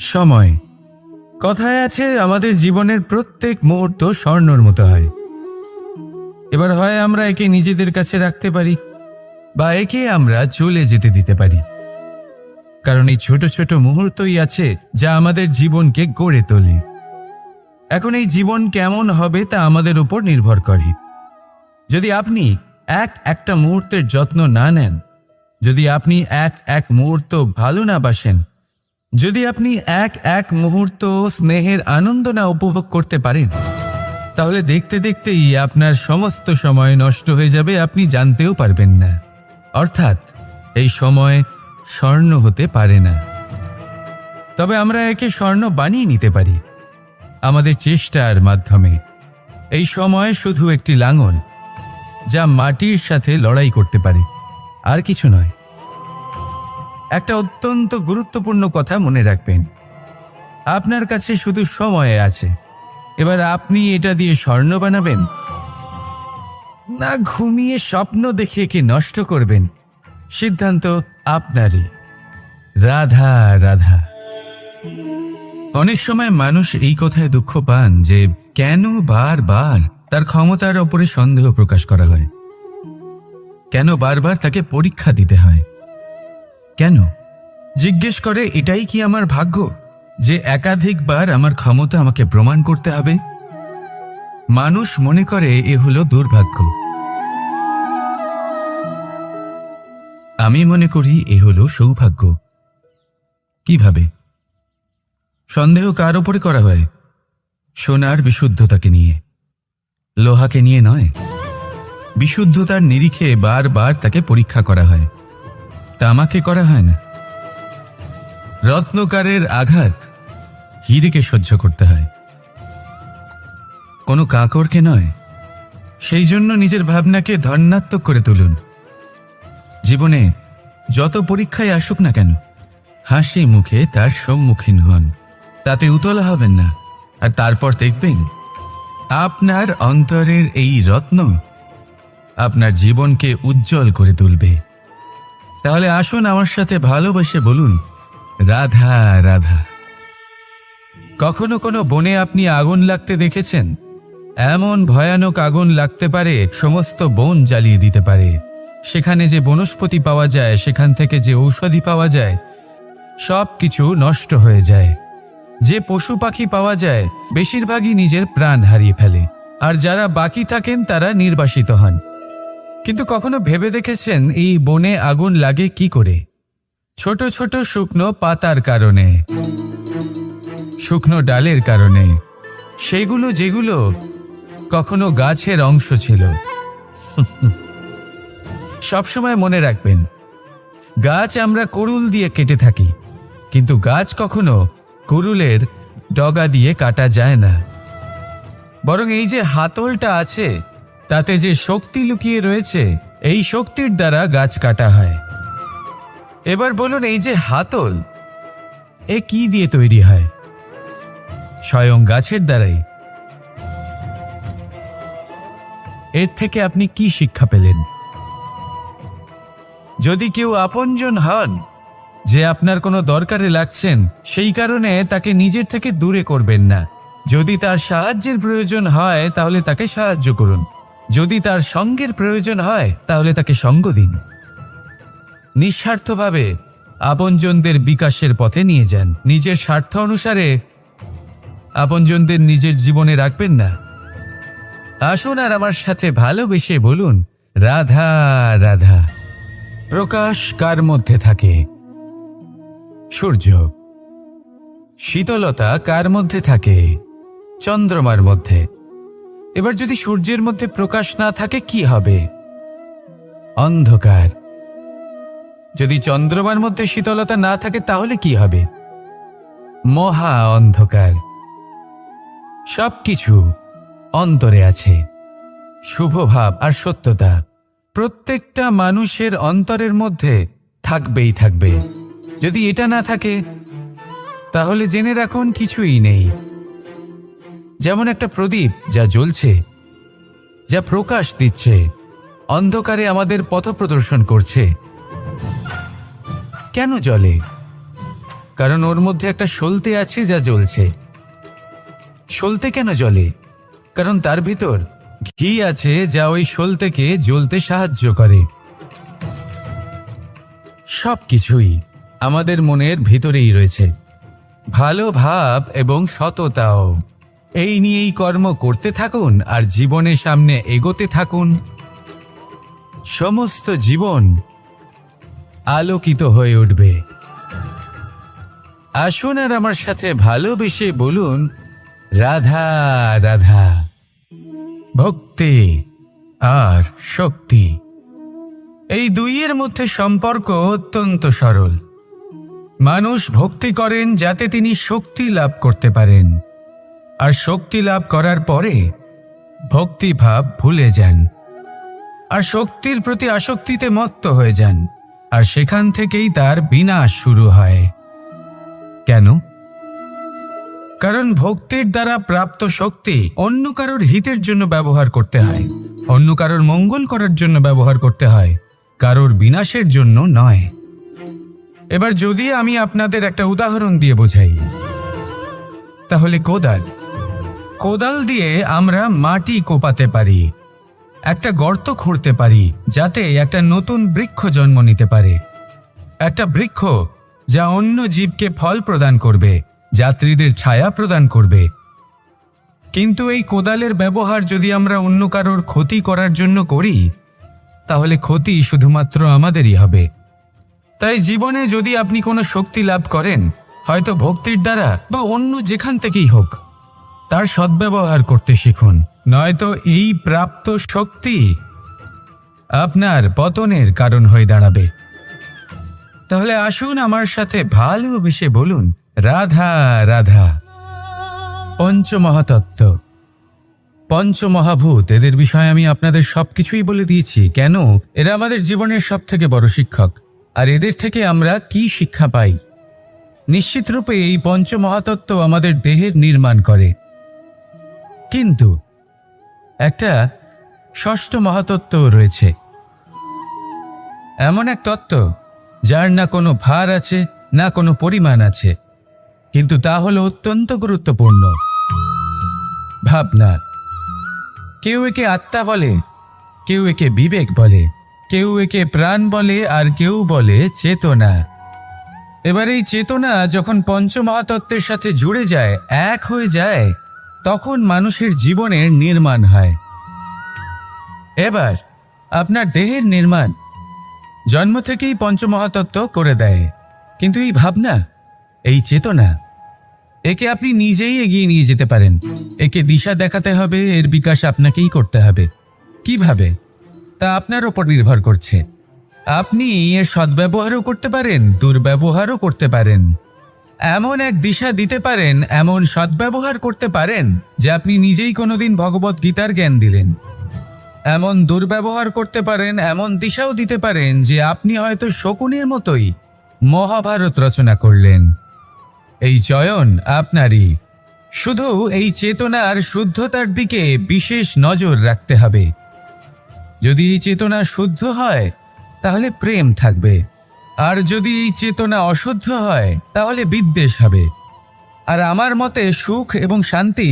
সময়। কথায় আছে আমাদের জীবনের প্রত্যেক মুহূর্ত স্বর্ণর মতো হয়। এবার হয় আমরা একে নিজেদের কাছে রাখতে পারি বা একে আমরা চলে যেতে দিতে পারি, কারণ এই ছোট ছোট মুহূর্তই আছে যা আমাদের জীবনকে গড়ে তোলে। এখন এই জীবন কেমন হবে তা আমাদের উপর নির্ভর করে। যদি আপনি একটা মুহূর্তের যত্ন না নেন, যদি আপনি এক মুহূর্ত ভালো না বাসেন, যদি আপনি এক মুহূর্ত স্নেহের আনন্দ না উপভোগ করতে পারেন, তাহলে দেখতে দেখতেই আপনার সমস্ত সময় নষ্ট হয়ে যাবে, আপনি জানতেও পারবেন না। অর্থাৎ এই সময় স্বর্ণ হতে পারে না। তবে আমরা একে স্বর্ণ বানিয়ে নিতে পারি আমাদের চেষ্টার মাধ্যমে। এই সময় শুধু একটি লাঙল যা মাটির সাথে লড়াই করতে পারে, আর কিছু নয়। একটা অত্যন্ত গুরুত্বপূর্ণ কথা মনে রাখবেন, আপনার কাছে শুধু সময় আছে। এবার আপনি এটা দিয়ে স্বর্ণ বানাবেন না ঘুমিয়ে স্বপ্ন দেখে একে নষ্ট করবেন, সিদ্ধান্ত আপনারই। রাধা রাধা। অনেক সময় মানুষ এই কথায় দুঃখ পান যে কেন বারবার তার ক্ষমতার ওপরে সন্দেহ প্রকাশ করা হয়, কেন বারবার তাকে পরীক্ষা দিতে হয়। কেন জিজ্ঞেস করে, এটাই কি আমার ভাগ্য যে একাধিকবার আমার ক্ষমতা আমাকে প্রমাণ করতে হবে? মানুষ মনে করে এ হলো দুর্ভাগ্য। আমি মনে করি এ হলো সৌভাগ্য। কিভাবে? সন্দেহ কার ওপরে করা হয়? সোনার বিশুদ্ধতাকে নিয়ে, লোহাকে নিয়ে নয়। বিশুদ্ধতার নিরিখে বারবার তাকে পরীক্ষা করা হয়, তামাকে করা হয় না। রত্নকারের আঘাত হীরেকে সহ্য করতে হয়, কোনো কাঁকরকে নয়। সেই জন্য নিজের ভাবনাকে ধন্যাত্মক করে তুলুন। জীবনে যত পরীক্ষায় আসুক না কেন, হাসি মুখে তার সম্মুখীন হন, তাতে উতলা হবেন না। আর তারপর দেখবেন আপনার অন্তরের এই রত্ন আপনার জীবনকে উজ্জ্বল করে তুলবে। তাহলে আসুন আমার সাথে ভালোবেসে বলুন, রাধা রাধা। কখনো কোনো বনে আপনি আগুন লাগতে দেখেছেন? এমন ভয়ানক আগুন লাগতে পারে সমস্ত বন জ্বালিয়ে দিতে পারে। সেখানে যে বনস্পতি পাওয়া যায়, সেখান থেকে যে ঔষধি পাওয়া যায়, সব কিছু নষ্ট হয়ে যায়। যে পশু পাখি পাওয়া যায় বেশিরভাগই নিজের প্রাণ হারিয়ে ফেলে, আর যারা বাকি থাকেন তারা নির্বাসিত হন। কিন্তু কখনো ভেবে দেখেছেন এই বনে আগুন লাগে কি করে? ছোট ছোট শুকনো পাতার কারণে, শুকনো ডালের কারণে, সেগুলো যেগুলো কখনো গাছের অংশ ছিল। সবসময় মনে রাখবেন, গাছ আমরা কুড়ুল দিয়ে কেটে থাকি, কিন্তু গাছ কখনো কুড়ুলের ডগা দিয়ে কাটা যায় না। বরং এই যে হাতলটা আছে, তাতে যে শক্তি লুকিয়ে রয়েছে, এই শক্তির দ্বারা গাছ কাটা হয়। এবার বলুন, এই যে হাতল, এ কি দিয়ে তৈরি হয়? স্বয়ং গাছের দ্বারাই। এর থেকে আপনি কি শিক্ষা পেলেন? যদি কেউ আপনজন হন, যে আপনার কোনো দরকারে লাগছেন, সেই কারণে তাকে নিজের থেকে দূরে করবেন না। যদি তার সাহায্যের প্রয়োজন হয় তাহলে তাকে সাহায্য করুন, যদি তার সঙ্গের প্রয়োজন হয় তাহলে তাকে সঙ্গ দিন। নিঃস্বার্থভাবে আপনজনদের বিকাশের পথে নিয়ে যান। নিজের স্বার্থ অনুসারে আপনজনদের নিজের জীবনে রাখবেন না। আসুন আর আমার সাথে ভালোবেসে বলুন, রাধা রাধা। প্রকাশ কার মধ্যে থাকে? সূর্য। শীতলতা কার মধ্যে থাকে? চন্দ্রমার মধ্যে। এবার যদি সূর্যের মধ্যে প্রকাশ না থাকে কি হবে? অন্ধকার। যদি চন্দ্রমার মধ্যে শীতলতা না থাকে তাহলে কি হবে? মহা অন্ধকার। সবকিছু অন্তরে আছে, শুভ ভাব আর সত্যতা প্রত্যেকটা মানুষের অন্তরের মধ্যে থাকবেই থাকবে। যদি এটা না থাকে তাহলে জেনে রাখুন কিছুই নেই। যেমন একটা প্রদীপ যা জ্বলছে, যা প্রকাশ দিচ্ছে, অন্ধকারে আমাদের পথ প্রদর্শন করছে। কেন জ্বলে? কারণ ওর মধ্যে একটা সলতে আছে যা জ্বলছে। সলতে কেন জ্বলে? কারণ তার ভিতর ঘি আছে যা ওই সলতেকে জ্বলতে সাহায্য করে। সব কিছুই আমাদের মনের ভিতরেই রয়েছে, ভালো ভাব এবং সততাও। এই নিয়েই কর্ম করতে থাকুন আর জীবনের সামনে এগোতে থাকুন। সমস্ত জীবন আলোকিত হয়ে উঠবে। আসুন আর আমার সাথে ভালোবেসে বলুন, রাধা রাধা। ভক্তি আর শক্তি, এই দুইয়ের মধ্যে সম্পর্ক অত্যন্ত সরল। মানুষ ভক্তি করেন যাতে তিনি শক্তি লাভ করতে পারেন, আর শক্তি লাভ করার পরে ভক্তিভাব ভুলে যান আর শক্তির প্রতি আসক্তিতে মত্ত হয়ে যান, আর সেখান থেকেই তার বিনাশ শুরু হয়। কেন? কারণ ভক্তির দ্বারা প্রাপ্ত শক্তি অন্য কারোর হিতের জন্য ব্যবহার করতে হয়, অন্য কারোর মঙ্গল করার জন্য ব্যবহার করতে হয়, কারোর বিনাশের জন্য নয়। এবার যদি আমি আপনাদের একটা উদাহরণ দিয়ে বোঝাই, তাহলে কোদাল দিয়ে আমরা মাটি কোপাতে পারি, একটা গর্ত খুঁড়তে পারি যাতে একটা নতুন বৃক্ষ জন্ম নিতে পারে, একটা বৃক্ষ যা অন্য জীবকে ফল প্রদান করবে, যাত্রীদের ছায়া প্রদান করবে। কিন্তু এই কোদালের ব্যবহার যদি আমরা অন্য কারোর ক্ষতি করার জন্য করি, তাহলে ক্ষতি শুধুমাত্র আমাদেরই হবে। তাই জীবনে যদি আপনি কোনো শক্তি লাভ করেন, হয়তো ভক্তির দ্বারা বা অন্য যেখান থেকেই হোক, তার সদ্ব্যবহার করতে শিখুন, নয়তো এই প্রাপ্ত শক্তি আপনার পতনের কারণ হয়ে দাঁড়াবে। তাহলে আসুন আমার সাথে ভালোবেসে বলুন, রাধা রাধা। পঞ্চমহাতত্ত্ব, পঞ্চমহাভূত, এদের বিষয়ে আমি আপনাদের সবকিছুই বলে দিয়েছি। কেন? এরা আমাদের জীবনের সব থেকে বড় শিক্ষক। আর এদের থেকে আমরা কি শিক্ষা পাই? নিশ্চিতরূপে এই পঞ্চমহাতত্ত্ব আমাদের দেহের নির্মাণ করে, কিন্তু একটা ষষ্ঠ মহাতত্ত্ব রয়েছে, এমন এক তত্ত্ব যার না কোনো ভার আছে না কোনো পরিমাণ আছে, কিন্তু তা হলো অত্যন্ত গুরুত্বপূর্ণ, ভাবনা। কেউ একে আত্মা বলে, কেউ একে বিবেক বলে, কেউ একে প্রাণ বলে, আর কেউ বলে চেতনা। এবার এই চেতনা যখন পঞ্চমহাতত্ত্বের সাথে জুড়ে যায়, এক হয়ে যায়, তখন মানুষের জীবনের নির্মাণ হয়। এবার আপনার দেহের নির্মাণ জন্ম থেকেই পঞ্চমহাতত্ত্ব করে দেয়, কিন্তু এই ভাবনা, এই চেতনা, একে আপনি নিজেই এগিয়ে নিয়ে যেতে পারেন। একে দিশা দেখাতে হবে, এর বিকাশ আপনাকেই করতে হবে। কিভাবে? তা আপনার ওপর নির্ভর করছে। আপনি এর সদ্ব্যবহারও করতে পারেন, দুর্ব্যবহারও করতে পারেন। এমন এক দিশা দিতে পারেন, এমন সদ্ব্যবহার করতে পারেন যে আপনি নিজেই কোনোদিন ভগবদ্ গীতার জ্ঞান দিলেন। এমন দুর্ব্যবহার করতে পারেন, এমন দিশাও দিতে পারেন যে আপনি হয়তো শকুনের মতোই মহাভারত রচনা করলেন। এই চয়ন আপনারই। শুধু এই চেতনার শুদ্ধতার দিকে বিশেষ নজর রাখতে হবে। যদি এই চেতনা শুদ্ধ হয়, তাহলে প্রেম থাকবে, আর যদি এই চেতনা অশুদ্ধ হয়, তাহলে বিদ্বেষ হবে। আর আমার মতে সুখ এবং শান্তি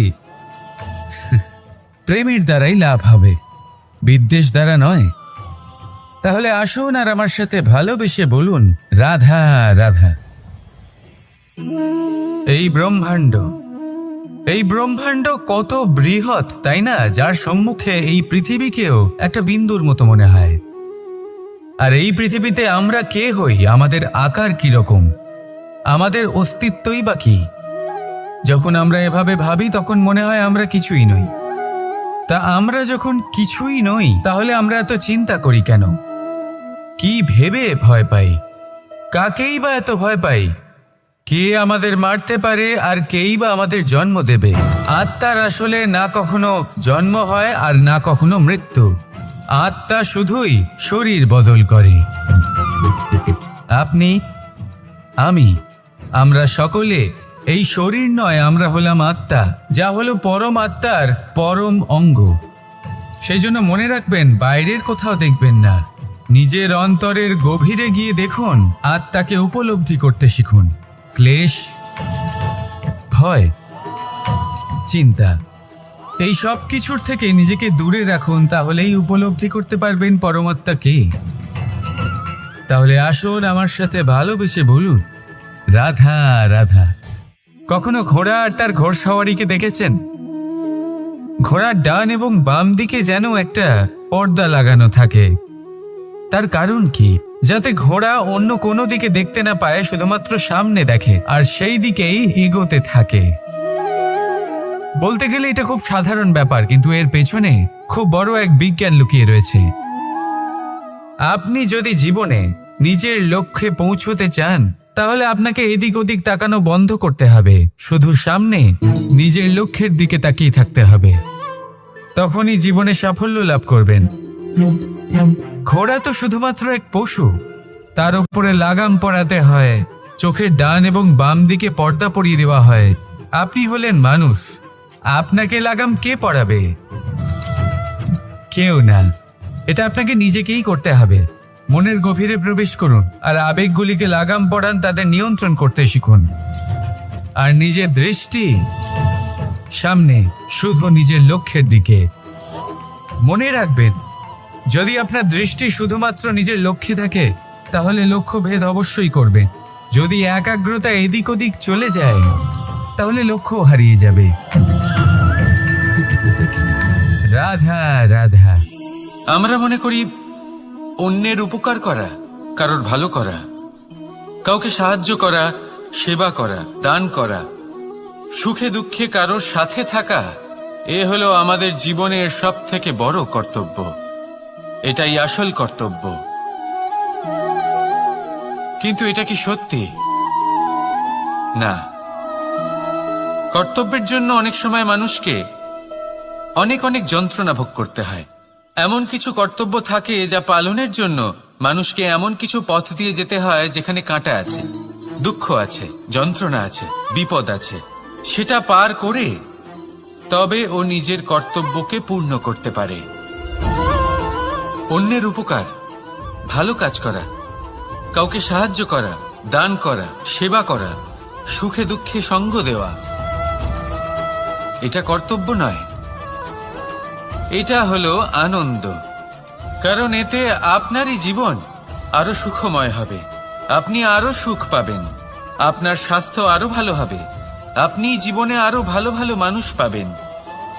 প্রেমের দ্বারাই লাভ হবে, বিদ্বেষ দ্বারা নয়। তাহলে আসুন আর আমার সাথে ভালোবেসে বলুন, রাধা রাধা। এই ব্রহ্মাণ্ড কত বৃহৎ, তাই না? যার সম্মুখে এই পৃথিবীকেও একটা বিন্দুর মতো মনে হয়। আর এই পৃথিবীতে আমরা কে হই? আমাদের আকার কি রকম? আমাদের অস্তিত্বই বা কি? যখন আমরা এভাবে ভাবি, তখন মনে হয় আমরা কিছুই নই। তা আমরা যখন কিছুই নই, তাহলে আমরা এত চিন্তা করি কেন? কি ভেবে ভয় পাই? কাকেই বা এত ভয় পাই? কে আমাদের মারতে পারে আর কেই বা আমাদের জন্ম দেবে? আত্মার আসলে না কখনো জন্ম হয় আর না কখনো মৃত্যু। আত্মা শুধুই শরীর বদল করে। আপনি, আমি, আমরা সকলে এই শরীর নয়, আমরা হলাম আত্মা, যা হলো পরম আত্মার পরম অঙ্গ। সেই জন্য মনে রাখবেন, বাইরের কোথাও দেখবেন না, নিজের অন্তরের গভীরে গিয়ে দেখুন, আত্মাকে উপলব্ধি করতে শিখুন। ক্লেশ, ভয়, চিন্তা, এই সব কিছুর থেকে নিজেকে দূরে রাখুন, তাহলেই উপলব্ধি করতে পারবেন পরমাত্মা কে। তাহলে আসুন আমার সাথে ভালোবেসে বলুন, রাধা রাধা। কখনো ঘোড়া আর তার ঘোড়সওয়ারিকে দেখেছেন? ঘোড়ার ডান এবং বাম দিকে যেন একটা পর্দা লাগানো থাকে। তার কারণ কি? যাতে ঘোড়া অন্য কোনো দিকে দেখতে না পায়, শুধুমাত্র সামনে দেখে আর সেই দিকেই এগোতে থাকে। বলতে গেলে এটা খুব সাধারণ ব্যাপার, কিন্তু এর পেছনে খুব বড় এক বিজ্ঞান লুকিয়ে রয়েছে। আপনি যদি জীবনে নিজের লক্ষ্যে পৌঁছতে চান, তাহলে আপনাকে এদিক ওদিক তাকানো বন্ধ করতে হবে, শুধু সামনে নিজের লক্ষ্যের দিকে তাকিয়ে থাকতে হবে। তখনই জীবনে সাফল্য লাভ করবেন। ঘোড়া তো শুধুমাত্র এক পশু, তার উপরে লাগাম পরাতে হয়, চোখের ডান এবং বাম দিকে পর্দা পরিয়ে দেওয়া হয়। আপনি হলেন মানুষ, আপনাকে লাগাম কে পরাবে? কেউ না, এটা আপনাকে নিজেকেই করতে হবে। মনের গভীরে প্রবেশ করুন আর আবেগগুলিকে লাগাম পরান, তাদের নিয়ন্ত্রণ করতে শিখুন। আর নিজের দৃষ্টি সামনে, শুধু নিজের লক্ষ্যের দিকে। মনে রাখবেন, যদি আপনার দৃষ্টি শুধুমাত্র নিজের লক্ষ্যে থাকে, তাহলে লক্ষ্য ভেদ অবশ্যই করবে। যদি একাগ্রতা এদিক ওদিক চলে যায়, তাহলে লক্ষ্য হারিয়ে যাবে। রাধা রাধা। আমরা মনে করি অন্যের উপকার করা, কারোর ভালো করা, কাউকে সাহায্য করা, সেবা করা, দান করা, সুখে দুঃখে কারোর সাথে থাকা, এ হলো আমাদের জীবনের সবথেকে বড় কর্তব্য। এটাই আসল কর্তব্য। কিন্তু এটা কি সত্যি? না। কর্তব্যের জন্য অনেক সময় মানুষকে অনেক অনেক যন্ত্রণা ভোগ করতে হয়। এমন কিছু কর্তব্য থাকে যা পালনের জন্য মানুষকে এমন কিছু পথ দিয়ে যেতে হয় যেখানে কাঁটা আছে, দুঃখ আছে, যন্ত্রণা আছে, বিপদ আছে। সেটা পার করে তবে ও নিজের কর্তব্যকে পূর্ণ করতে পারে। অন্যের উপকার, ভালো কাজ করা, কাউকে সাহায্য করা, দান করা, সেবা করা, সুখে দুঃখে সঙ্গ দেওয়া, এটা কর্তব্য নয়, এটা হলো আনন্দ। কারণ এতে আপনারই জীবন আরো সুখময় হবে, আপনি আরো সুখ পাবেন, আপনার স্বাস্থ্য আরো ভালো হবে, আপনি জীবনে আরো ভালো ভালো মানুষ পাবেন।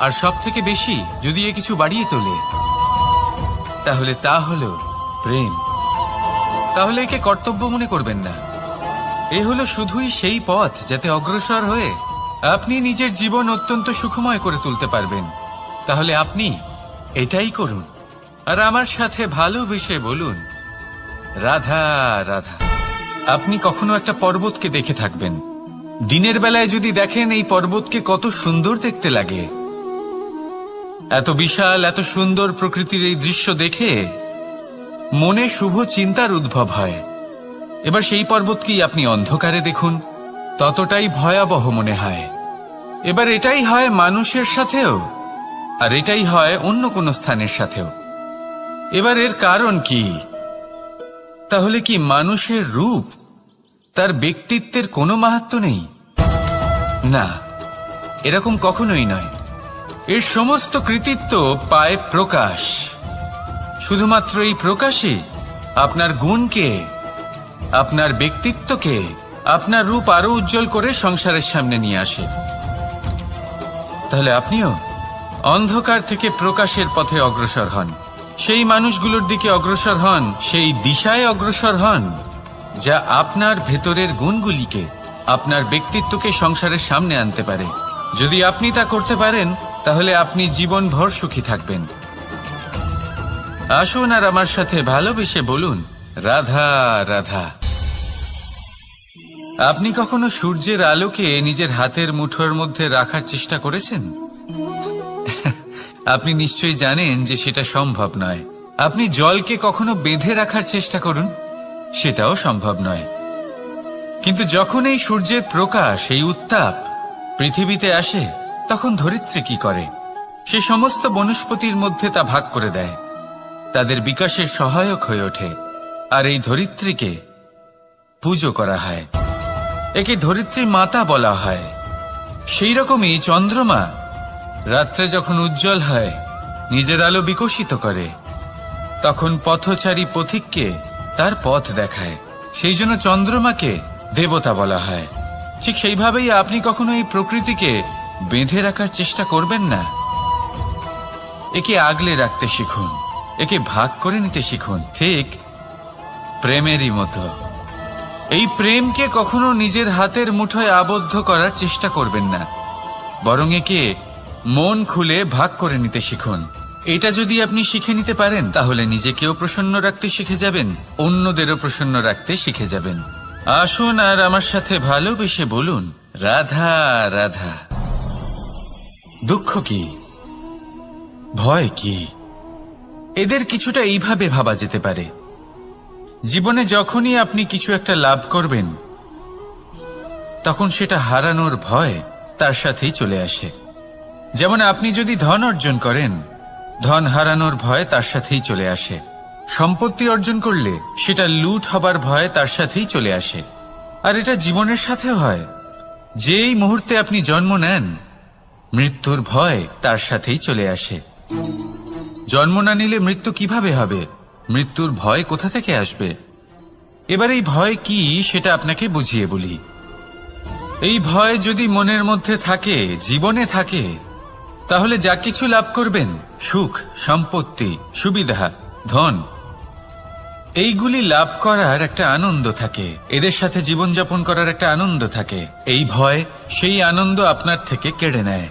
আর সব থেকে বেশি যদি এ কিছু বাড়িয়ে তোলে, তাহলে তা হলো প্রেম। তাহলে একে কর্তব্য মনে করবেন না। এ হলো শুধুই সেই পথ যাতে অগ্রসর হয়ে আপনি নিজের জীবন অত্যন্ত সুখময় করে তুলতে পারবেন। তাহলে আপনি এটাই করুন আর আমার সাথে ভালোবেসে বলুন, রাধা রাধা। আপনি কখনো একটা পর্বতকে দেখে থাকবেন। দিনের বেলায় যদি দেখেন এই পর্বতকে কত সুন্দর দেখতে লাগে, এত বিশাল, এত সুন্দর প্রকৃতির এই দৃশ্য দেখে মনে শুভ চিন্তার উদ্ভব হয়। এবার সেই পর্বতকেই আপনি অন্ধকারে দেখুন, ততটাই ভয়াবহ মনে হয়। এবার এটাই হয় মানুষের সাথেও, আর এটাই হয় অন্য কোনো স্থানের সাথেও। এবার এর কারণ কি? তাহলে কি মানুষের রূপ, তার ব্যক্তিত্বের কোনো মাহাত্ম্য নেই? না, এরকম কখনোই নয়। এর সমস্ত কৃতিত্ব পায় প্রকাশ। শুধুমাত্র এই প্রকাশে আপনার গুণকে, আপনার ব্যক্তিত্বকে, আপনার রূপ আরো উজ্জ্বল করে সংসারের সামনে নিয়ে আসে। তাহলে আপনিও অন্ধকার থেকে প্রকাশের পথে অগ্রসর হন, সেই মানুষগুলোর দিকে অগ্রসর হন, সেই দিশায় অগ্রসর হন যা আপনার ভেতরের গুণগুলিকে, আপনার ব্যক্তিত্বকে সংসারের সামনে আনতে পারে। যদি আপনি তা করতে পারেন, তাহলে আপনি জীবনভর সুখী থাকবেন। আসুন আর আমার সাথে ভালোবেসে বলুন, রাধা রাধা। আপনি কখনো সূর্যের আলোকে নিজের হাতের মুঠোর মধ্যে রাখার চেষ্টা করেছেন? আপনি নিশ্চয়ই জানেন যে সেটা সম্ভব নয়। আপনি জলকে কখনো বেঁধে রাখার চেষ্টা করুন, সেটাও সম্ভব নয়। কিন্তু যখন এই সূর্যের প্রকাশ, এই উত্তাপ পৃথিবীতে আসে, তখন ধরিত্রী কি করে? সে সমস্ত বনস্পতির মধ্যে তা ভাগ করে দেয়, তাদের বিকাশের সহায়ক হয়ে ওঠে, আর এই ধরিত্রীকে পুজো করা হয়। একে ধরিত্রী মাতা বলা হয়। সেই রকমই চন্দ্রমা রাত্রে যখন উজ্জ্বল হয়, নিজের আলো বিকশিত করে, তখন পথচারী পথিককে তার পথ দেখায়। সেই জন্য চন্দ্রমাকে দেবতা বলা হয়। ঠিক সেইভাবেই আপনি কখনো এই প্রকৃতিকে বেঁধে রাখার চেষ্টা করবেন না। একে আগলে রাখতে শিখুন, একে ভাগ করে নিতে শিখুন, ঠিক প্রেমেরই মতো। এই প্রেমকে কখনো নিজের হাতের মুঠোয় আবদ্ধ করার চেষ্টা করবেন না, বরং একে মন খুলে ভাগ করে নিতে শিখুন। এটা যদি আপনি শিখে নিতে পারেন, তাহলে নিজেকেও প্রসন্ন রাখতে শিখে যাবেন, অন্যদেরও প্রসন্ন রাখতে শিখে যাবেন। আসুন আর আমার সাথে ভালোবেসে বলুন, রাধা রাধা। দুঃখ কি, ভয় কি, এদের কিছুটা এইভাবে ভাবা যেতে পারে। জীবনে যখনই আপনি কিছু একটা লাভ করবেন, তখন সেটা হারানোর ভয় তার সাথেই চলে আসে। যেমন আপনি যদি ধন অর্জন করেন, ধন হারানোর ভয় তার সাথেই চলে আসে। সম্পত্তি অর্জন করলে সেটা লুট হবার ভয় তার সাথেই চলে আসে। আর এটা জীবনের সাথেও হয়। যেই মুহূর্তে আপনি জন্ম নেন, মৃত্যুর ভয় তার সাথেই চলে আসে। জন্ম না নিলে মৃত্যু কিভাবে হবে? মৃত্যুর ভয় কোথা থেকে আসবে? এবার এই ভয় কি সেটা আপনাকে বুঝিয়ে বলি। এই ভয় যদি মনের মধ্যে থাকে, জীবনে থাকে, তাহলে যা কিছু লাভ করবেন, সুখ, সম্পত্তি, সুবিধা, ধন, এইগুলি লাভ করার একটা আনন্দ থাকে, এদের সাথে জীবনযাপন করার একটা আনন্দ থাকে। এই ভয় সেই আনন্দ আপনার থেকে কেড়ে নেয়।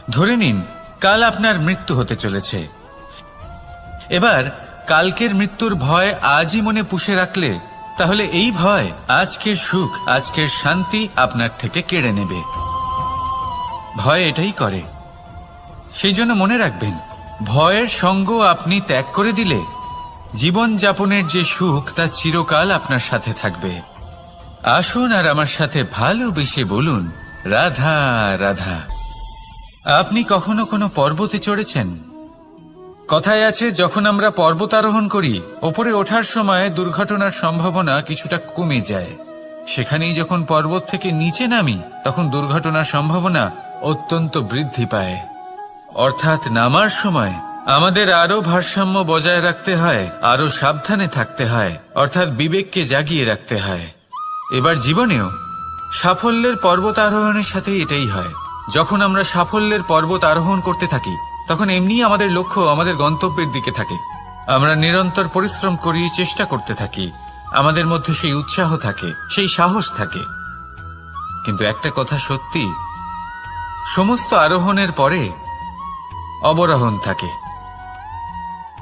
ধরে নিন কাল আপনার মৃত্যু হতে চলেছে। এবার কালকের মৃত্যুর ভয় আজই মনে পুষে রাখলে, তাহলে এই ভয় আজকের সুখ, আজকের শান্তি আপনার থেকে কেড়ে নেবে। ভয় এটাই করে। সেই জন্য মনে রাখবেন, ভয়ের সঙ্গ আপনি ত্যাগ করে দিলে জীবন যাপনের যে সুখ তা চিরকাল আপনার সাথে থাকবে। আসুন আর আমার সাথে ভালোবেসে বলুন, রাধা রাধা। আপনি কখনো কোনো পর্বতে চড়েছেন? কথায় আছে, যখন আমরা পর্বত আরোহণ করি, ওপরে ওঠার সময় দুর্ঘটনার সম্ভাবনা কিছুটা কমে যায়। সেখানেই যখন পর্বত থেকে নিচে নামি, তখন দুর্ঘটনার সম্ভাবনা অত্যন্ত বৃদ্ধি পায়। অর্থাৎ নামার সময় আমাদের আরো ভারসাম্য বজায় রাখতে হয়, আরো সাবধানে থাকতে হয়, অর্থাৎ বিবেককে জাগিয়ে রাখতে হয়। এবার জীবনেও সাফল্যের পর্বত আরোহণের সাথে এটাই হয়। যখন আমরা সাফল্যের পর্বত আরোহণ করতে থাকি, তখন এমনি আমাদের লক্ষ্য আমাদের গন্তব্যের দিকে থাকে। আমরা নিরন্তর পরিশ্রম করি, চেষ্টা করতে থাকি, আমাদের মধ্যে সেই উৎসাহ থাকে, সেই সাহস থাকে। কিন্তু একটা কথা সত্যি, সমস্ত আরোহণের পরে অবরোহণ থাকে।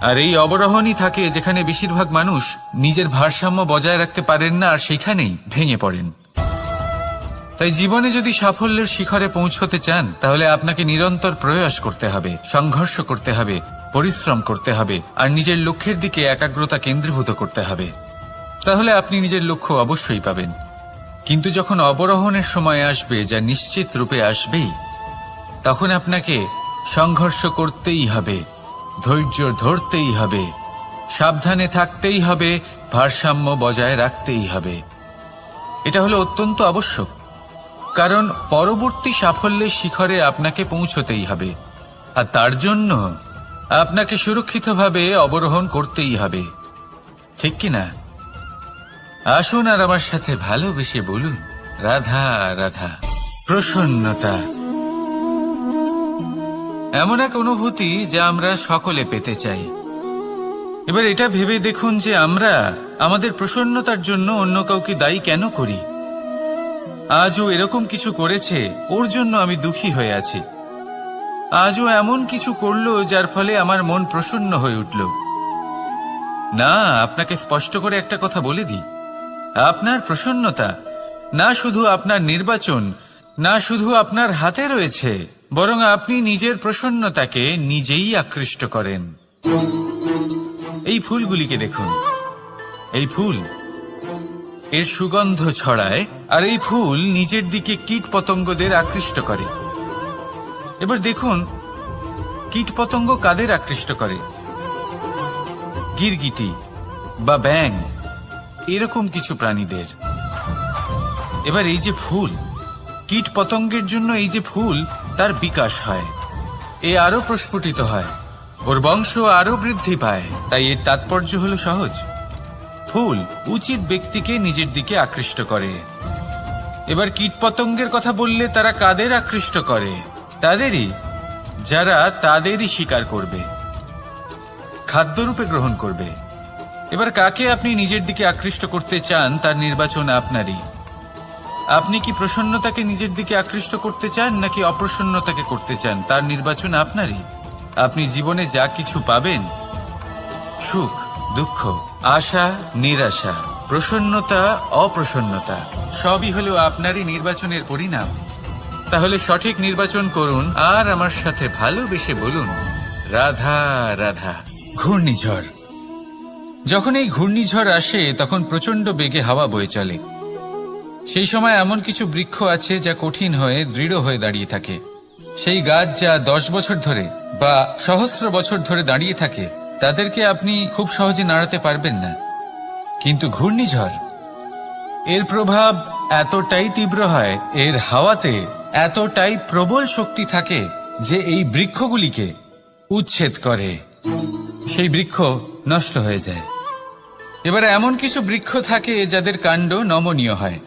আর এই অবরোহণই থাকে যেখানে বেশিরভাগ মানুষ নিজের ভারসাম্য বজায় রাখতে পারেন না, আর সেখানেই ভেঙে পড়েন। তাই জীবনে যদি সাফল্যের শিখরে পৌঁছতে চান, তাহলে আপনাকে নিরন্তর প্রয়াস করতে হবে, সংঘর্ষ করতে হবে, পরিশ্রম করতে হবে, আর নিজের লক্ষ্যের দিকে একাগ্রতা কেন্দ্রীভূত করতে হবে। তাহলে আপনি নিজের লক্ষ্য অবশ্যই পাবেন। কিন্তু যখন অবরোহণের সময় আসবে, যা নিশ্চিত রূপে আসবেই, তখন আপনাকে সংঘর্ষ করতেই হবে, ধৈর্য ধরতেই হবে, সাবধানে থাকতেই হবে, ভারসাম্য বজায় রাখতেই হবে। এটা হলো অত্যন্ত আবশ্যক, কারণ পরবর্তী সাফল্যের শিখরে আপনাকে পৌঁছতেই হবে, আর তার জন্য আপনাকে সুরক্ষিতভাবে অবরোহণ করতেই হবে। ঠিক কিনা? আসুন আর আমার সাথে ভালোবেসে বলুন, রাধা রাধা। প্রসন্নতা এমন এক অনুভূতি যা আমরা সকলে পেতে চাই। এবার এটা ভেবে দেখুন যে আমরা আমাদের প্রসন্নতার জন্য অন্য কাউকে দায়ী কেন করি। আজও এরকম কিছু করেছে, ওর জন্য আমি দুঃখী হয়ে আছি। আজও এমন কিছু করলো যার ফলে আমার মন প্রসন্ন হয়ে উঠল। না, আপনাকে স্পষ্ট করে একটা কথা বলে দিই, আপনার প্রসন্নতা না শুধু আপনার নির্বাচন, না শুধু আপনার হাতে রয়েছে, বরং আপনি নিজের প্রসন্নতাকে নিজেই আকৃষ্ট করেন। এই ফুলগুলিকে দেখুন, এই ফুল এর সুগন্ধ ছড়ায়, আর এই ফুল নিজের দিকে কীট পতঙ্গদের আকৃষ্ট করে। এবার দেখুন, কীট পতঙ্গ কাদের আকৃষ্ট করে? গিরগিটি বা ব্যাঙ, এরকম কিছু প্রাণীদের। এবার এই যে ফুল, কীট পতঙ্গের জন্য এই যে ফুল, তার বিকাশ হয়, এ আরো প্রস্ফুটিত হয়, ওর বংশ আরো বৃদ্ধি পায়। তাই এর তাৎপর্য হলো সহজ, ফুল উচিত ব্যক্তিকে নিজের দিকে আকৃষ্ট করে। এবার কীট পতঙ্গের কথা বললে তারা কাদের আকৃষ্ট করে? তাদেরই, যারা তাদেরই শিকার করবে, খাদ্যরূপে গ্রহণ করবে। এবার কাকে আপনি নিজের দিকে আকৃষ্ট করতে চান তার নির্বাচন আপনারই। আপনি কি প্রসন্নতাকে নিজের দিকে আকৃষ্ট করতে চান নাকি অপ্রসন্নতাকে করতে চান তার নির্বাচন আপনারই। আপনি জীবনে যা কিছু পাবেন, সুখ দুঃখ, আশা নিরাশা, প্রসন্নতা অপ্রসন্নতা, সবই হলো আপনারই নির্বাচনের পরিণাম। তাহলে সঠিক নির্বাচন করুন আর আমার সাথে ভালোবেসে বলুন, রাধা রাধা। ঘূর্ণিঝড়, যখন এই ঘূর্ণিঝড় আসে তখন প্রচন্ড বেগে হাওয়া বয়ে চলে। সেই সময় এমন কিছু বৃক্ষ আছে যা কঠিন হয়ে দৃঢ় হয়ে দাঁড়িয়ে থাকে। সেই গাছ যা 10 বছর ধরে বা সহস্র বছর ধরে দাঁড়িয়ে থাকে, তাদেরকে আপনি খুব সহজে নাড়াতে পারবেন না। কিন্তু ঘূর্ণিঝড়, এর প্রভাব এতটাই তীব্র হয়, এর হাওয়াতে এতটাই প্রবল শক্তি থাকে যে এই বৃক্ষগুলিকে উচ্ছেদ করে, সেই বৃক্ষ নষ্ট হয়ে যায়। এবার এমন কিছু বৃক্ষ থাকে যাদের কাণ্ড নমনীয় হয়,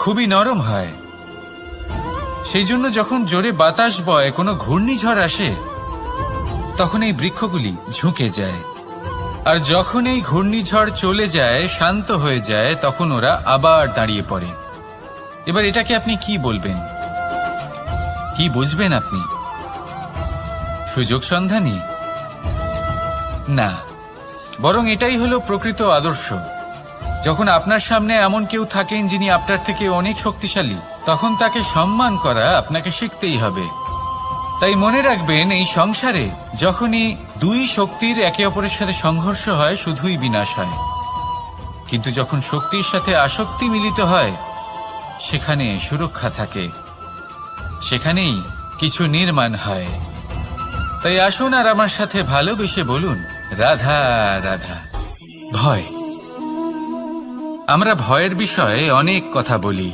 খুবই নরম হয়। সেই জন্য যখন জোরে বাতাস বয়, কোনো ঘূর্ণিঝড় আসে, তখন এই বৃক্ষগুলি ঝুঁকে যায়। আর যখন এই ঘূর্ণিঝড় চলে যায়, শান্ত হয়ে যায়, তখন ওরা আবার দাঁড়িয়ে পড়ে। এবার এটাকে আপনি কি বলবেন, কি বুঝবেন আপনি? সুযোগ সন্ধানী? না, বরং এটাই হলো প্রকৃত আদর্শ। যখন আপনার সামনে এমন কেউ থাকেন যিনি আপনার থেকে অনেক শক্তিশালী, তখন তাকে সম্মান করা আপনাকে শিখতেই হবে। তাই মনে রাখবেন, এই সংসারে যখনই দুই শক্তির একে অপরের সাথে সংঘর্ষ হয়, শুধুই বিনাশ হয়। কিন্তু যখন শক্তির সাথে আসক্তি মিলিত হয়, সেখানে সুরক্ষা থাকে, সেখানেই কিছু নির্মাণ হয়। তাই আসুন আর আমার সাথে ভালোবেসে বলুন, রাধা রাধা। ভয়, আমরা ভয়ের বিষয়ে অনেক কথা বলি,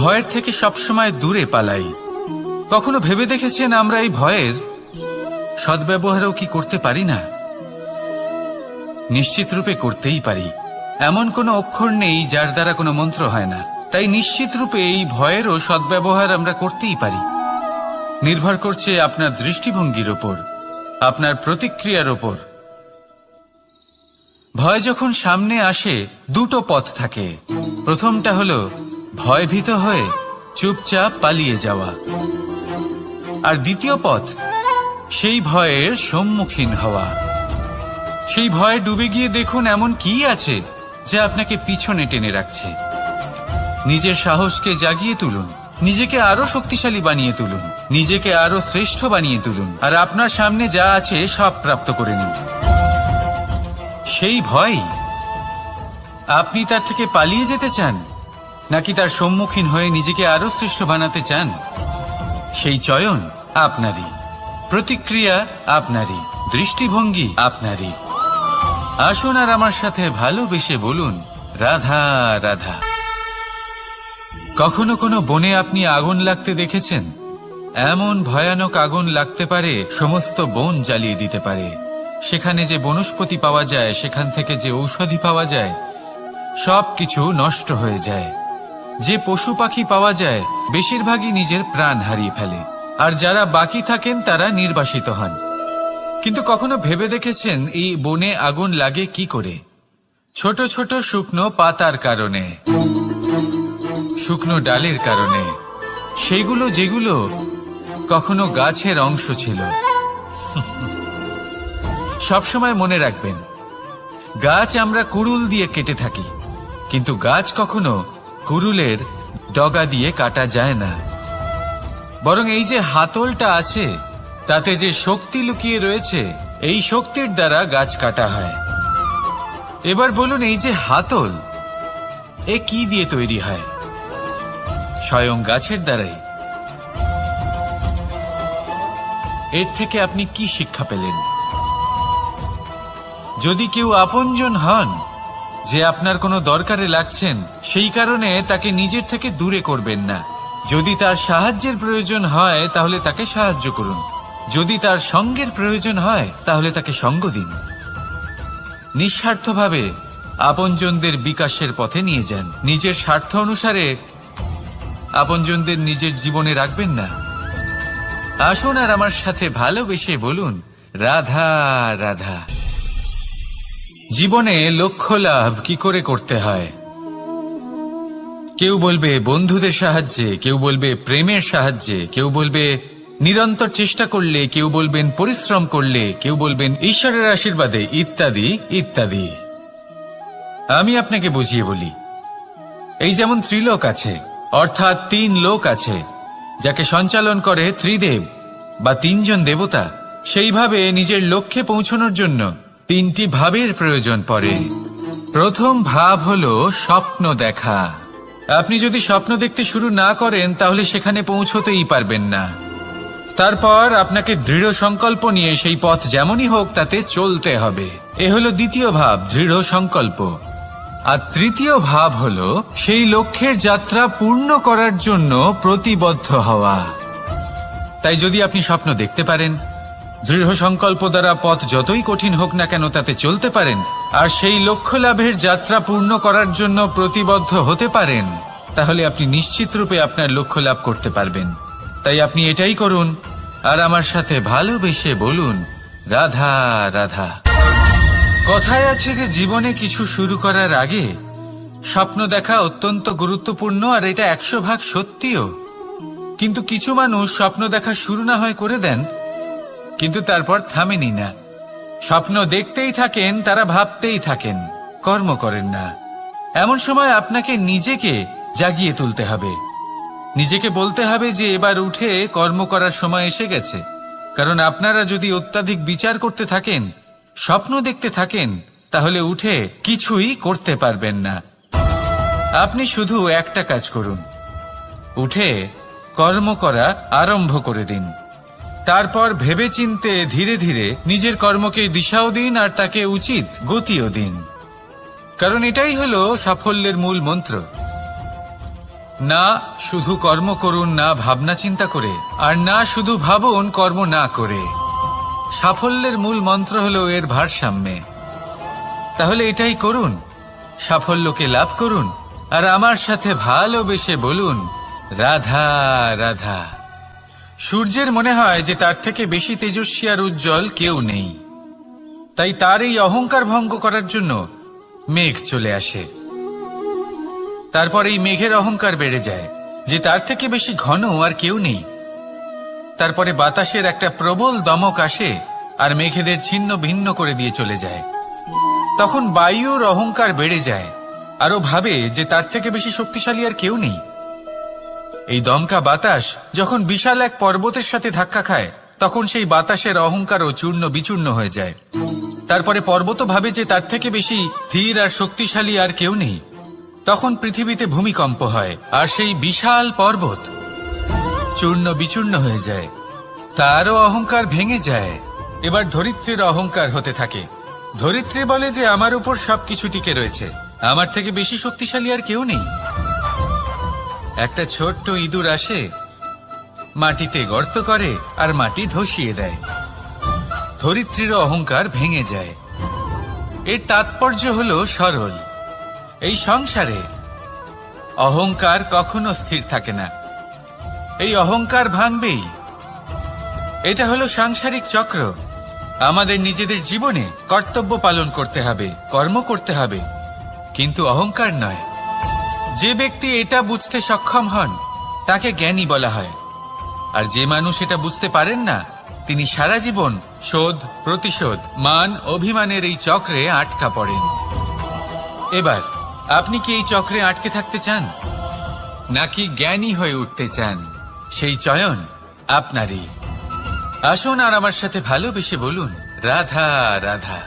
ভয়ের থেকে সবসময় দূরে পালাই। কখনো ভেবে দেখেছেন আমরা এই ভয়ের সদ্ব্যবহারও কি করতে পারি না? নিশ্চিত রূপে করতেই পারি। এমন কোনো অক্ষর নেই যার দ্বারা কোনো মন্ত্র হয় না। তাই নিশ্চিত রূপে এই ভয়েরও সদ্ব্যবহার আমরা করতেই পারি। নির্ভর করছে আপনার দৃষ্টিভঙ্গির ওপর, আপনার প্রতিক্রিয়ার ওপর। ভয় যখন সামনে আসে, দুটো পথ থাকে। প্রথমটা হলো ভয়ভীত হয়ে চুপচাপ পালিয়ে যাওয়া, আর দ্বিতীয় পথ সেই ভয়ের সম্মুখীন হওয়া। সেই ভয়ে ডুবে গিয়ে দেখুন এমন কি আছে যা আপনাকে পিছনে টেনে রাখছে। নিজের সাহসকে জাগিয়ে তুলুন, নিজেকে আরো শক্তিশালী বানিয়ে তুলুন, নিজেকে আরো শ্রেষ্ঠ বানিয়ে তুলুন, আর আপনার সামনে যা আছে সব প্রাপ্ত করে নিন। সেই ভয়, আপনি তার থেকে পালিয়ে যেতে চান নাকি তার সম্মুখীন হয়ে নিজেকে আরো শ্রেষ্ঠ বানাতে চান? সেই চয়ন আপনারই, প্রতিক্রিয়া আপনারই, দৃষ্টিভঙ্গি আপনারই। আসুন আর আমার সাথে ভালোবেসে বলুন, রাধা রাধা। কখনো কোনো বনে আপনি আগুন লাগতে দেখেছেন? এমন ভয়ানক আগুন লাগতে পারে, সমস্ত বন জ্বালিয়ে দিতে পারে। সেখানে যে বনস্পতি পাওয়া যায়, সেখান থেকে যে ঔষধি পাওয়া যায়, সবকিছু নষ্ট হয়ে যায়। যে পশু পাখি পাওয়া যায়, বেশিরভাগই নিজের প্রাণ হারিয়ে ফেলে, আর যারা বাকি থাকেন তারা নির্বাসিত হন। কিন্তু কখনো ভেবে দেখেছেন এই বনে আগুন লাগে কি করে? ছোট ছোট শুকনো পাতার কারণে, শুকনো ডালের কারণে, সেগুলো যেগুলো কখনো গাছের অংশ ছিল। সবসময় মনে রাখবেন, গাছ আমরা কুড়ুল দিয়ে কেটে থাকি, কিন্তু গাছ কখনো কুড়ুলের ডগা দিয়ে কাটা যায় না। বরং এই যে হাতলটা আছে, তাতে যে শক্তি লুকিয়ে রয়েছে, এই শক্তির দ্বারা গাছ কাটা হয়। এবার বলুন, এই যে হাতল, এ কি দিয়ে তৈরি হয়? স্বয়ং গাছের দ্বারাই। এর থেকে আপনি কি শিক্ষা পেলেন? যদি কেউ আপনজন হন, যে আপনার কোনো দরকারে লাগছেন, সেই কারণে তাকে নিজের থেকে দূরে করবেন না। যদি তার সাহায্যের প্রয়োজন হয় তাহলে তাকে সাহায্য করুন, যদি তার সঙ্গের প্রয়োজন হয় তাহলে তাকে সঙ্গ দিন। নিঃস্বার্থভাবে আপনজনদের বিকাশের পথে নিয়ে যান। নিজের স্বার্থ অনুসারে আপনজনদের নিজের জীবনে রাখবেন না। আসুন আর আমার সাথে ভালোবেসে বলুন, রাধা রাধা। জীবনে লক্ষ্য লাভ কি করে করতে হয়? কেউ বলবে বন্ধুদের সাহায্যে, কেউ বলবে প্রেমের সাহায্যে, কেউ বলবে নিরন্তর চেষ্টা করলে, কেউ বলবেন পরিশ্রম করলে, কেউ বলবেন ঈশ্বরের আশীর্বাদে, ইত্যাদি ইত্যাদি। আমি আপনাকে বুঝিয়ে বলি, এই যেমন ত্রিলোক আছে, অর্থাৎ 3 লোক আছে, যাকে সঞ্চালন করে ত্রিদেব বা 3 জন দেবতা। সেইভাবে নিজের লক্ষ্যে পৌঁছানোর জন্য 3টি ভাবের প্রয়োজন পড়ে। প্রথম ভাব হলো স্বপ্ন দেখা। আপনি যদি স্বপ্ন দেখতে শুরু না করেন তাহলে সেখানে পৌঁছতেই পারবেন না। তারপর আপনাকে দৃঢ় সংকল্প নিয়ে সেই পথ যেমনই হোক তাতে চলতে হবে। এ হলো দ্বিতীয় ভাব, দৃঢ় সংকল্প। আর তৃতীয় ভাব হলো সেই লক্ষ্যের যাত্রা পূর্ণ করার জন্য প্রতিবদ্ধ হওয়া। তাই যদি আপনি স্বপ্ন দেখতে পারেন, দৃঢ় সংকল্প দ্বারা পথ যতই কঠিন হোক না কেন তাতে চলতে পারেন, আর সেই লক্ষ্য লাভের যাত্রা পূর্ণ করার জন্য প্রতিবদ্ধ হতে পারেন, তাহলে আপনি নিশ্চিত রূপে আপনার লক্ষ্য লাভ করতে পারবেন। তাই আপনি এটাই করুন আর আমার সাথে ভালোবেসে বলুন, রাধা রাধা। কথায় আছে যে জীবনে কিছু শুরু করার আগে স্বপ্ন দেখা অত্যন্ত গুরুত্বপূর্ণ, আর এটা 100% সত্যিও। কিন্তু কিছু মানুষ স্বপ্ন দেখা শুরু না হয় করে দেন, কিন্তু তারপর থামেনি না। স্বপ্ন দেখতেই থাকেন, তারা ভাবতেই থাকেন, কর্ম করেন না। এমন সময় আপনাকে নিজেকে জাগিয়ে তুলতে হবে। নিজেকে বলতে হবে যে এবার উঠে কর্ম করার সময় এসে গেছে। কারণ আপনারা যদি অত্যাধিক বিচার করতে থাকেন, স্বপ্ন দেখতে থাকেন, তাহলে উঠে কিছুই করতে পারবেন না। আপনি শুধু একটা কাজ করুন, উঠে কর্ম করা আরম্ভ করে দিন। তারপর ভেবেচিন্তে ধীরে ধীরে নিজের কর্মকে দিশাও দিন আর তাকে উচিত গতিও দিন। কারণ এটাই হলো সাফল্যের মূল মন্ত্র। না শুধু কর্ম করুন না ভাবনা চিন্তা করে, আর না শুধু ভাবুন কর্ম না করে। সাফল্যের মূল মন্ত্র হলো এর ভারসাম্যে। তাহলে এটাই করুন, সাফল্যকে লাভ করুন, আর আমার সাথে ভালোবেসে বলুন, রাধা রাধা। সূর্যের মনে হয় যে তার থেকে বেশি তেজস্বী আর উজ্জ্বল কেউ নেই। তাই তার এই অহংকার ভঙ্গ করার জন্য মেঘ চলে আসে। তারপর এই মেঘের অহংকার বেড়ে যায় যে তার থেকে বেশি ঘন আর কেউ নেই। তারপরে বাতাসের একটা প্রবল দমক আসে আর মেঘেদের ছিন্ন ভিন্ন করে দিয়ে চলে যায়। তখন বায়ুর অহংকার বেড়ে যায়, আরো ভাবে যে তার থেকে বেশি শক্তিশালী আর কেউ নেই। এই দমকা বাতাস যখন বিশাল এক পর্বতের সাথে ধাক্কা খায়, তখন সেই বাতাসের অহংকারও চূর্ণ বিচূর্ণ হয়ে যায়। তারপরে পর্বত ভাবে যে তার থেকে বেশি ধীর আর শক্তিশালী আর কেউ নেই। তখন পৃথিবীতে ভূমিকম্প হয় আর সেই বিশাল পর্বত চূর্ণ বিচূর্ণ হয়ে যায়, তারও অহংকার ভেঙে যায়। এবার ধরিত্রীর অহংকার হতে থাকে। ধরিত্রী বলে যে আমার উপর সবকিছু টিকে রয়েছে, আমার থেকে বেশি শক্তিশালী আর কেউ নেই। একটা ছোট্ট ইঁদুর আসে, মাটিতে গর্ত করে আর মাটি ধসিয়ে দেয়। ধরিত্রীর অহংকার ভেঙে যায়। এর তাৎপর্য হলো সরল। এই সংসারে অহংকার কখনো স্থির থাকে না, এই অহংকার ভাঙবেই। এটা হলো সাংসারিক চক্র। আমাদের নিজেদের জীবনে কর্তব্য পালন করতে হবে, কর্ম করতে হবে, কিন্তু অহংকার নয়। যে ব্যক্তি এটা বুঝতে সক্ষম হন তাকে জ্ঞানী বলা হয়, আর যে মানুষ এটা বুঝতে পারেন না তিনি সারা জীবন শোধ প্রতিশোধ মান অভিমানের এই চক্রে আটকা পড়েন। এবার আপনি কি এই চক্রে আটকে থাকতে চান, নাকি জ্ঞানী হয়ে উঠতে চান? সেই চয়ন আপনারই। আসুন আর আমার সাথে ভালোবেসে বলুন, রাধা রাধা।